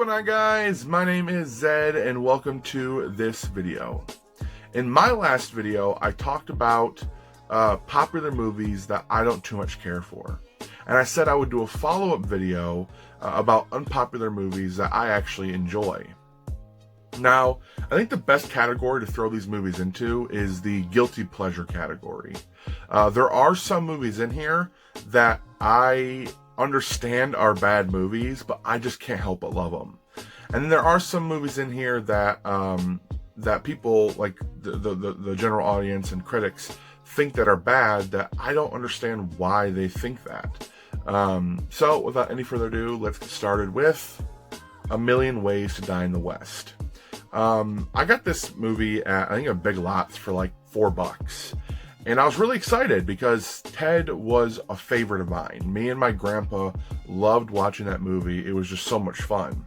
going on, guys? My name is Zed and welcome to this video. In my last video, I talked about popular movies that I don't too much care for. And I said I would do a follow-up video about unpopular movies that I actually enjoy. Now, I think the best category to throw these movies into is the guilty pleasure category. There are some movies in here that I understand are bad movies, but I just can't help but love them. And then there are some movies in here that that people, like the general audience and critics, think that are bad, that I don't understand why they think that. So without any further ado, let's get started with A Million Ways to Die in the West. I got this movie at, I think, a Big Lots for like $4. And I was really excited because Ted was a favorite of mine. Me and my grandpa loved watching that movie. It was just so much fun.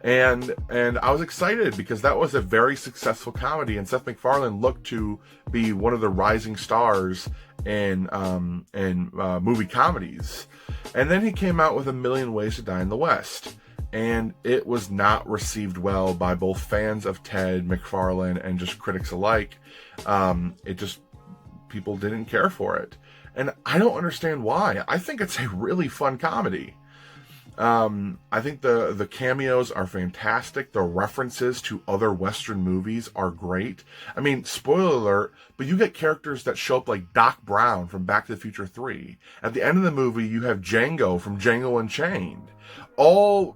And I was excited because that was a very successful comedy, and Seth MacFarlane looked to be one of the rising stars in movie comedies. And then he came out with A Million Ways to Die in the West. And it was not received well by both fans of Ted MacFarlane and just critics alike. People didn't care for it. And I don't understand why. I think it's a really fun comedy. I think the cameos are fantastic. The references to other Western movies are great. I mean, spoiler alert, but you get characters that show up like Doc Brown from Back to the Future 3. At the end of the movie, you have Django from Django Unchained. All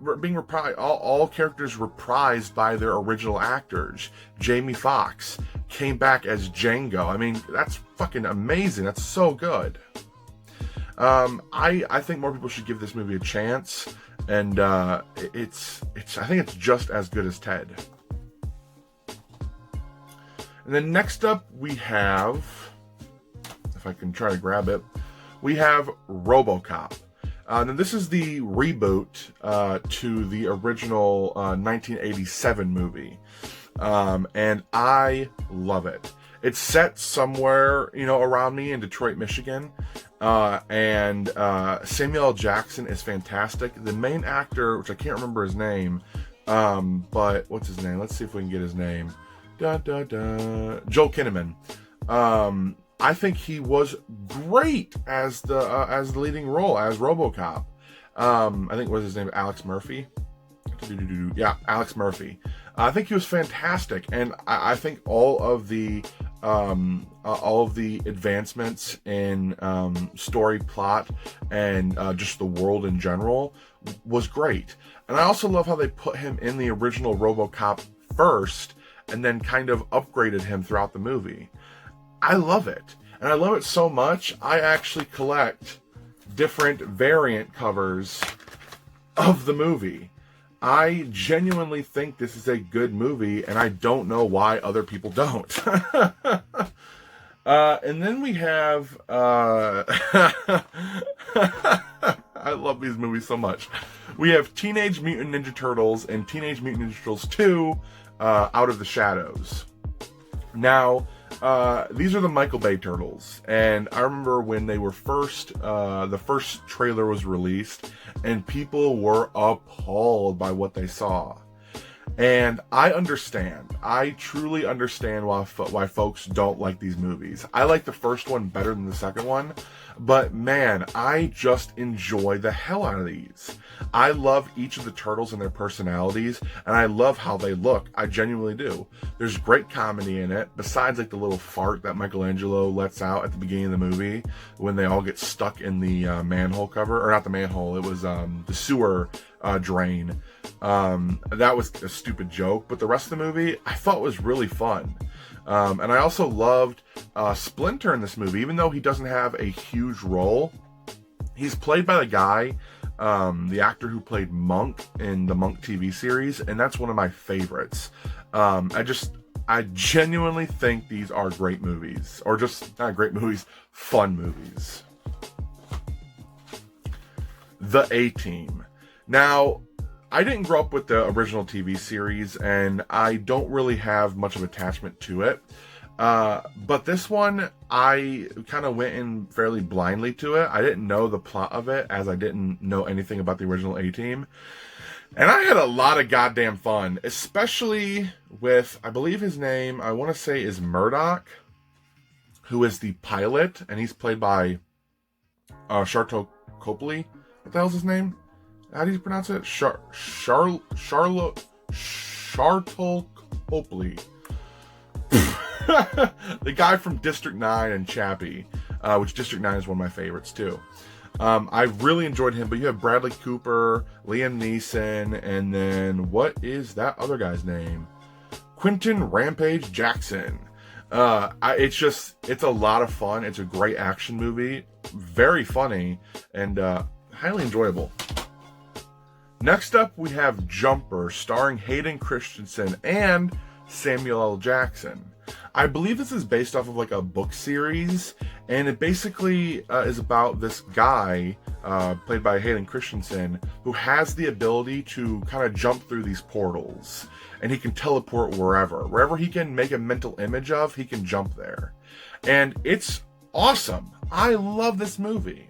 characters reprised by their original actors. Jamie Foxx came back as Django. I mean, that's fucking amazing. That's so good. I think more people should give this movie a chance, and I think it's just as good as Ted. And then next up we have, if I can try to grab it, we have RoboCop. Now this is the reboot to the original 1987 movie, and I love it. It's set somewhere, around me in Detroit, Michigan. And Samuel L. Jackson is fantastic. The main actor, which I can't remember his name, but what's his name? Let's see if we can get his name. Joel Kinnaman. I think he was great as the leading role as RoboCop. I think what was his name? Alex Murphy. Yeah, Alex Murphy. I think he was fantastic, and I think all of the advancements in story, plot, and just the world in general was great. And I also love how they put him in the original RoboCop first, and then kind of upgraded him throughout the movie. I love it, and I love it so much. I actually collect different variant covers of the movie. I genuinely think this is a good movie, and I don't know why other people don't. And then we have... I love these movies so much. We have Teenage Mutant Ninja Turtles and Teenage Mutant Ninja Turtles 2, Out of the Shadows. Now, these are the Michael Bay Turtles, and I remember when they were the first trailer was released, and people were appalled by what they saw. And I understand. I truly understand why folks don't like these movies. I like the first one better than the second one, but man, I just enjoy the hell out of these. I love each of the turtles and their personalities, and I love how they look. I genuinely do. There's great comedy in it, besides like the little fart that Michelangelo lets out at the beginning of the movie when they all get stuck in the manhole cover, or not the manhole, it was the sewer drain. That was a stupid joke, but the rest of the movie I thought was really fun. And I also loved Splinter in this movie. Even though he doesn't have a huge role, he's played by the guy, the actor who played Monk in the Monk TV series, and that's one of my favorites. I genuinely think these are great movies, or just not great movies, fun movies. The A-Team. Now, I didn't grow up with the original TV series, and I don't really have much of attachment to it. But this one, I kind of went in fairly blindly to it. I didn't know the plot of it, as I didn't know anything about the original A-Team. And I had a lot of goddamn fun, especially with, I believe his name, I want to say is Murdoch, who is the pilot, and he's played by Sharto Copley. What the hell's his name? How do you pronounce it? Charlotte Sharto Copley. The guy from District 9 and Chappie, which District 9 is one of my favorites too. I really enjoyed him, but you have Bradley Cooper, Liam Neeson, and then what is that other guy's name? Quentin Rampage Jackson. It's a lot of fun. It's a great action movie, very funny, and highly enjoyable. Next up, we have Jumper, starring Hayden Christensen and Samuel L. Jackson. I believe this is based off of like a book series, and it basically is about this guy, played by Hayden Christensen, who has the ability to kind of jump through these portals, and he can teleport wherever he can make a mental image of, he can jump there. And it's awesome. I love this movie.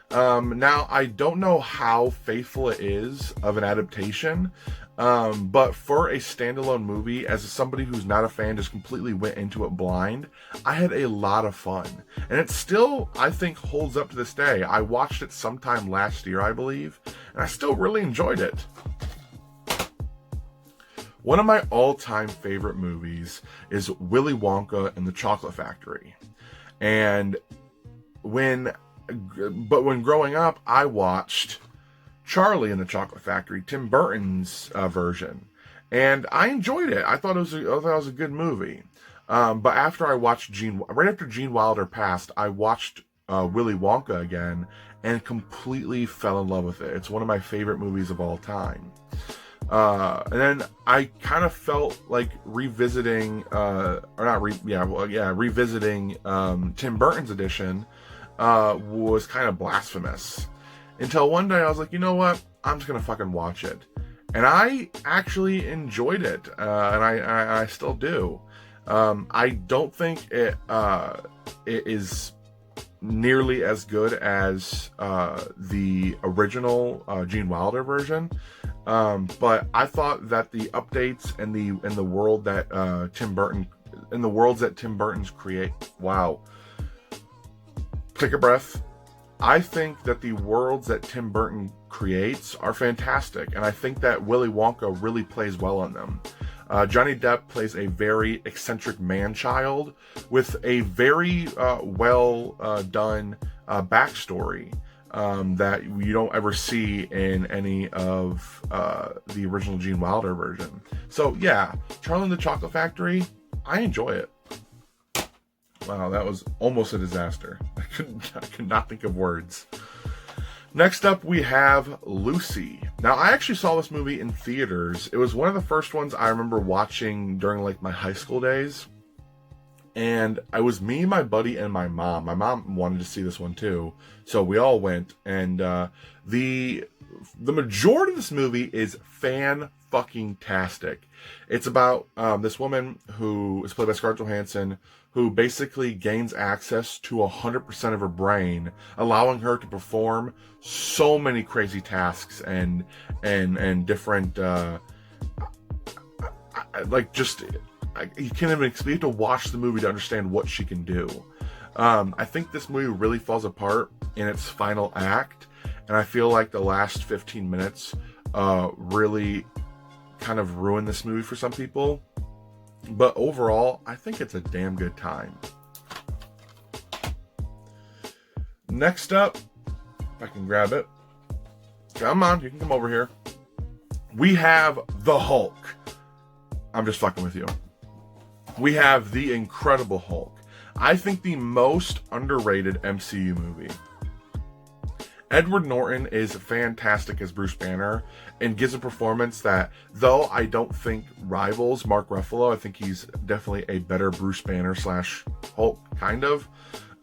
Now, I don't know how faithful it is of an adaptation, but for a standalone movie, as somebody who's not a fan, just completely went into it blind, I had a lot of fun. And it still, I think, holds up to this day. I watched it sometime last year, I believe, and I still really enjoyed it. One of my all-time favorite movies is Willy Wonka and the Chocolate Factory. And when growing up, I watched Charlie and the Chocolate Factory, Tim Burton's version, and I enjoyed it. I thought it was a good movie. But after I watched right after Gene Wilder passed, I watched Willy Wonka again and completely fell in love with it. It's one of my favorite movies of all time. And then I kind of felt like revisiting, revisiting Tim Burton's edition was kind of blasphemous. Until one day I was like, you know what? I'm just gonna fucking watch it, and I actually enjoyed it, and I still do. I don't think it is nearly as good as the original Gene Wilder version, but I thought that the updates and the world that Tim Burton's create. Wow. Take a breath. I think that the worlds that Tim Burton creates are fantastic, and I think that Willy Wonka really plays well on them. Johnny Depp plays a very eccentric man-child with a very done backstory that you don't ever see in any of the original Gene Wilder version. So yeah, Charlie and the Chocolate Factory, I enjoy it. Wow, that was almost a disaster. I could not think of words. Next up, we have Lucy. Now, I actually saw this movie in theaters. It was one of the first ones I remember watching during like my high school days. And it was me, my buddy, and my mom. My mom wanted to see this one too, so we all went. And the majority of this movie is fan-fucking-tastic. It's about this woman who is played by Scarlett Johansson, who basically gains access to 100% of her brain, allowing her to perform so many crazy tasks and different you can't even you have to watch the movie to understand what she can do. I think this movie really falls apart in its final act, and I feel like the last 15 minutes really kind of ruined this movie for some people. But overall, I think it's a damn good time. Next up, if I can grab it. Come on, you can come over here. We have the Hulk. I'm just fucking with you. We have the Incredible Hulk. I think the most underrated MCU movie. Edward Norton is fantastic as Bruce Banner and gives a performance that, though I don't think rivals Mark Ruffalo, I think he's definitely a better Bruce Banner / Hulk kind of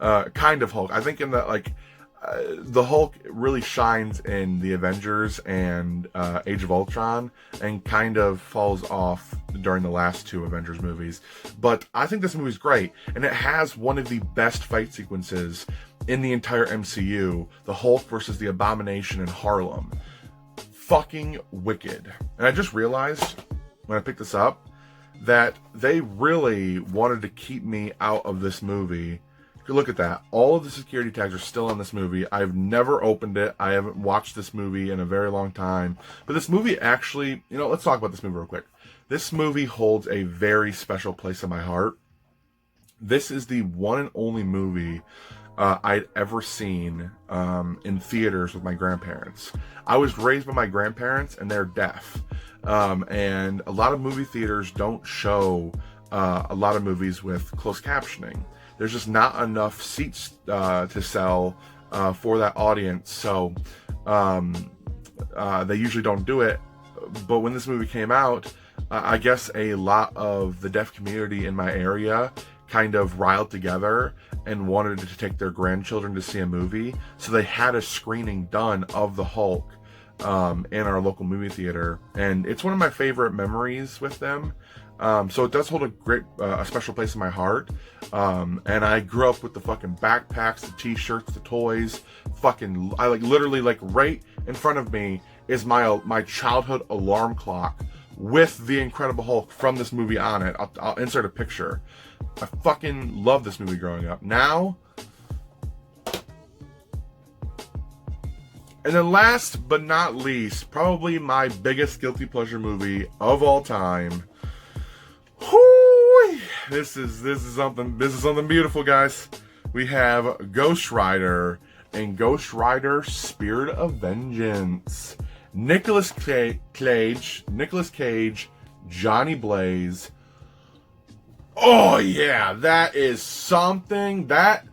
Hulk. I think in the Hulk really shines in the Avengers and Age of Ultron, and kind of falls off during the last two Avengers movies. But I think this movie's great, and it has one of the best fight sequences in the entire MCU, the Hulk versus the Abomination in Harlem. fucking wicked. And I just realized when I picked this up that they really wanted to keep me out of this movie. Look at that. All of the security tags are still in this movie. I've never opened it. I haven't watched this movie in a very long time. But this movie actually, let's talk about this movie real quick. This movie holds a very special place in my heart. This is the one and only movie I'd ever seen in theaters with my grandparents. I was raised by my grandparents, and they're deaf. And a lot of movie theaters don't show a lot of movies with closed captioning. There's just not enough seats to sell for that audience, so they usually don't do it. But when this movie came out, I guess a lot of the deaf community in my area kind of riled together and wanted to take their grandchildren to see a movie, so they had a screening done of the Hulk in our local movie theater, and it's one of my favorite memories with them. So it does hold a special place in my heart. And I grew up with the fucking backpacks, the t-shirts, the toys, literally right in front of me is my childhood alarm clock with the Incredible Hulk from this movie on it. I'll insert a picture. I fucking loved this movie growing up. Now, and then last but not least, probably my biggest guilty pleasure movie of all time. Whoo! This is something beautiful, guys. We have Ghost Rider and Ghost Rider: Spirit of Vengeance. Nicolas Cage, Johnny Blaze. Oh yeah, that is something. That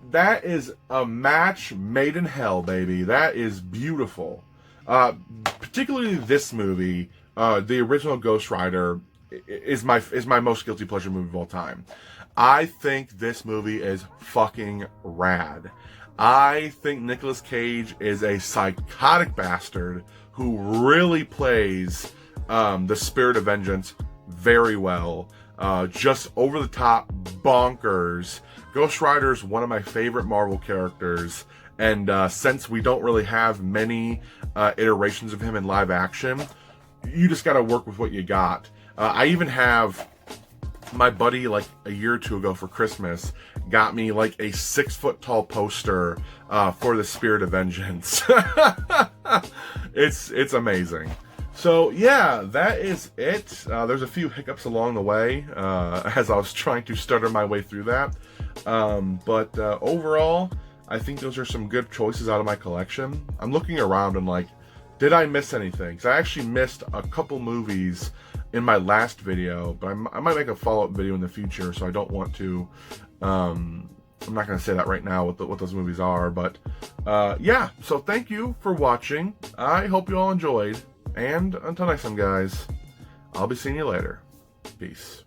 is a match made in hell, baby. That is beautiful. Particularly this movie, the original Ghost Rider, is my most guilty pleasure movie of all time. I think this movie is fucking rad. I think Nicolas Cage is a psychotic bastard who really plays the Spirit of Vengeance very well. Just over the top bonkers. Ghost Rider is one of my favorite Marvel characters, and since we don't really have many iterations of him in live action, you just gotta work with what you got. I even have my buddy, like a year or two ago for Christmas, got me like a 6-foot tall poster for the Spirit of Vengeance. It's amazing. So yeah, that is it. There's a few hiccups along the way as I was trying to stutter my way through that. But overall, I think those are some good choices out of my collection. I'm looking around and like, did I miss anything? Because I actually missed a couple movies in my last video, but I might make a follow-up video in the future, so I don't want to, I'm not going to say that right now what those movies are, but yeah, so thank you for watching. I hope you all enjoyed, and until next time, guys, I'll be seeing you later. Peace.